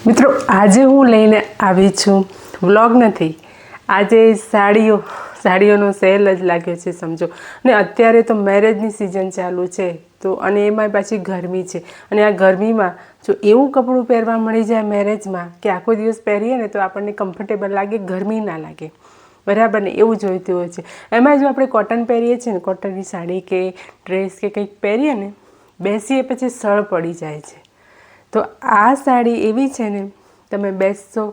મિત્રો આજે હું લઈને આવી છું વ્લોગ નથી, આજે સાડીઓનો સેલ જ લાગ્યો છે સમજો. અને અત્યારે તો મેરેજની સિઝન ચાલુ છે તો અને એમાં પાછી ગરમી છે અને આ ગરમીમાં જો એવું કપડું પહેરવા મળી જાય મેરેજમાં કે આખો દિવસ પહેરીએ ને તો આપણને કમ્ફર્ટેબલ લાગે, ગરમી ના લાગે, બરાબર ને, એવું જોઈતું હોય છે. એમાં જો આપણે કોટન પહેરીએ છીએ ને, કોટનની સાડી કે ડ્રેસ કે કંઈક પહેરીએ ને, બેસીએ પછી સળ પડી જાય છે. તો આ સાડી એવી છે ને, તમે બેસશો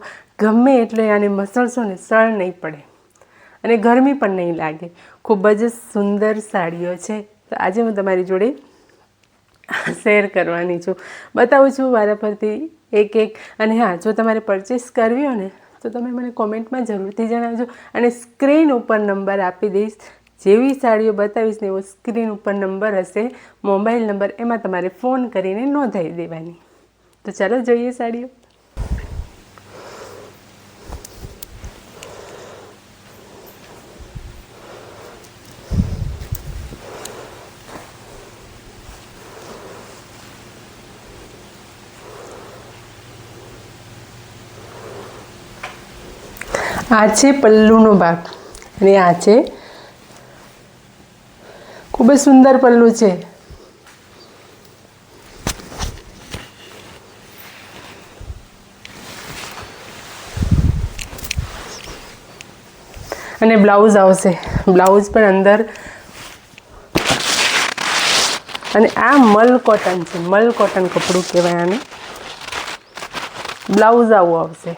ગમે એટલે આને મસળશો ને સળ નહીં પડે અને ગરમી પણ નહીં લાગે. ખૂબ જ સુંદર સાડીઓ છે. તો આજે હું તમારી જોડે શેર કરવાની છું, બતાવું છું વારા ફરતી એક. અને હા, જો તમારે પરચેસ કરવી હોય ને તો તમે મને કોમેન્ટમાં જરૂરથી જણાવજો અને સ્ક્રીન ઉપર નંબર આપી દઈશ. જેવી સાડીઓ બતાવીશ ને એવો સ્ક્રીન ઉપર નંબર હશે, મોબાઈલ નંબર, એમાં તમારે ફોન કરીને નોંધાવી દેવાની. તો ચાલો જોઈએ સાડીઓ. આ છે પલ્લુનો ભાગ અને આ છે, ખૂબ જ સુંદર પલ્લું છે. અને બ્લાઉઝ આવશે, બ્લાઉઝ પણ અંદર. અને આ મલ કોટન છે, મલ કોટન કપડું કહેવાય આને. બ્લાઉઝ આવું આવશે,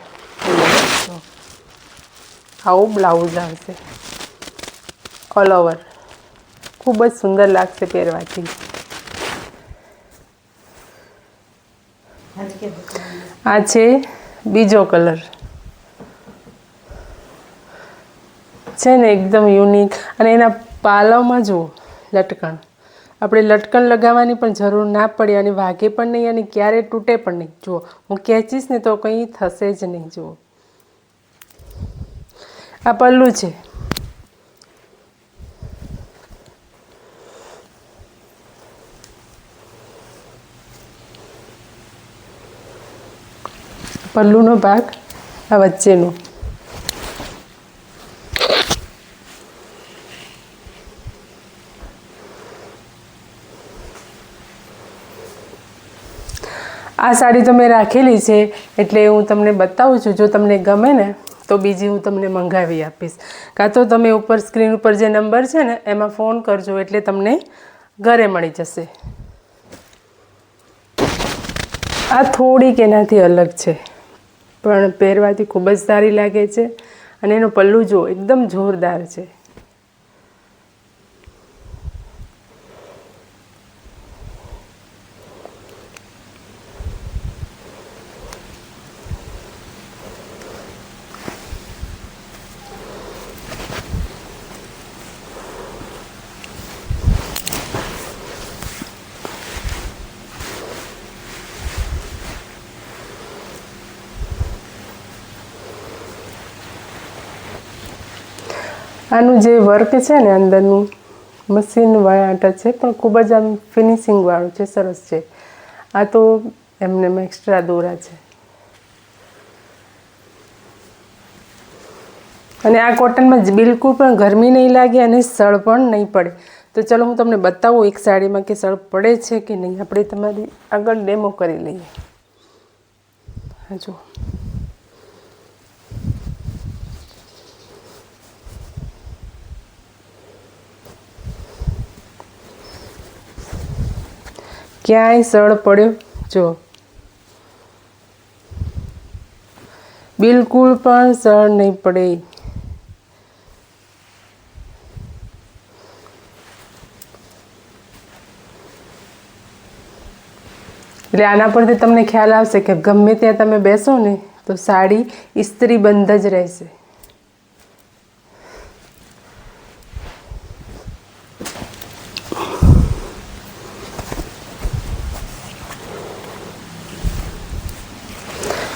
આવું બ્લાઉઝ આવશે ઓલ ઓવર. ખૂબ જ સુંદર લાગશે પહેરવાથી. આ છે બીજો કલર, છે ને એકદમ યુનિક. અને એના પાલામાં જુઓ લટકણ, આપણે લટકણ લગાવવાની પણ જરૂર ના પડે અને વાગે પણ નહીં અને ક્યારે તૂટે પણ નહીં. જુઓ, હું ખેંચીશ ને તો કંઈ થશે જ નહીં. જુઓ, આ પલ્લું છે. પલ્લુનો ભાગ આ વચ્ચેનો. આ સાડી તો મેં રાખેલી છે એટલે હું તમને બતાવું છું. જો તમને ગમે ને તો બીજી હું તમને મંગાવી આપીશ, કાં તો તમે ઉપર સ્ક્રીન ઉપર જે નંબર છે ને એમાં ફોન કરજો એટલે તમને ઘરે મળી જશે. આ થોડીક એનાથી અલગ છે પણ પહેરવાથી ખૂબ જ સારી લાગે છે. અને એનો પલ્લું જો એકદમ જોરદાર છે. આનું જે વર્ક છે ને અંદરનું મશીન વાળા છે પણ ખૂબ જ આમ ફિનિશિંગ વાળું છે, સરસ છે. આ તો એમને એક્સ્ટ્રા દોરા છે. અને આ કોટનમાં બિલકુલ પણ ગરમી નહીં લાગે અને સળ પણ નહીં પડે. તો ચલો હું તમને બતાવું એક સાડીમાં કે સળ પડે છે કે નહીં. આપણે તમારી આગળ ડેમો કરી લઈએ. હા જુઓ, ક્યાંય સળ પડ્યો જો, બિલકુલ પણ સળ નહીં પડે. એટલે આના પરથી તમને ખ્યાલ આવશે કે ગમે ત્યાં તમે બેસો ને તો સાડી ઇસ્ત્રી બંધ જ રહેશે.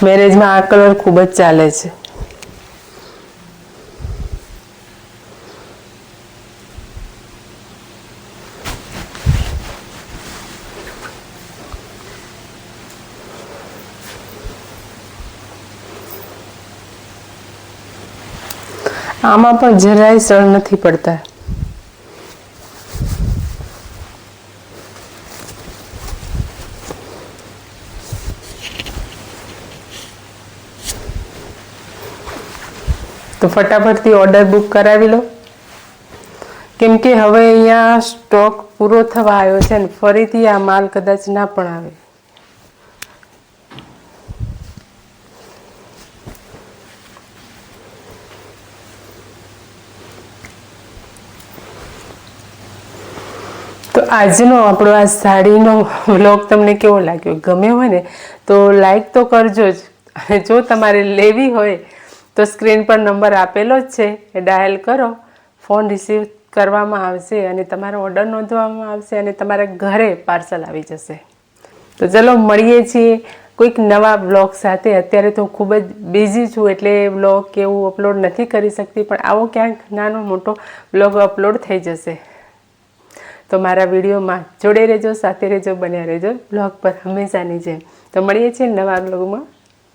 મેરેજમાં આ કલર ખૂબ જ ચાલે છે. આમાં પણ જરાય સળ નથી પડતા. તો ફટાફટથી ઓર્ડર બુક કરાવી લો, કેમ કે હવે અહીંયા સ્ટોક પૂરો થવા આવ્યો છે ને ફરીથી આ માલ કદાચ ના પણ આવે. તો આજનો આપણો આ સાડીનો વ્લોગ તમને કેવો લાગ્યો? ગમ્યો હોય ને તો લાઈક તો કરજો જ, અને જો તમારે લેવી હોય તો સ્ક્રીન પર નંબર આપેલો જ છે, એ ડાયલ કરો, ફોન રિસીવ કરવામાં આવશે અને તમારો ઓર્ડર નોંધવામાં આવશે અને તમારા ઘરે પાર્સલ આવી જશે. તો ચલો મળીએ છીએ કોઈક નવા બ્લોગ સાથે. અત્યારે તો ખૂબ જ બિઝી છું એટલે બ્લોગ કે એવું અપલોડ નથી કરી શકતી, પણ આવો ક્યાંક નાનો મોટો બ્લોગ અપલોડ થઈ જશે. તો મારા વિડીયોમાં જોડે રહેજો, સાથે રહેજો, બન્યા રહેજો બ્લોગ પર હંમેશાની જેમ. તો મળીએ છીએ નવા બ્લોગમાં.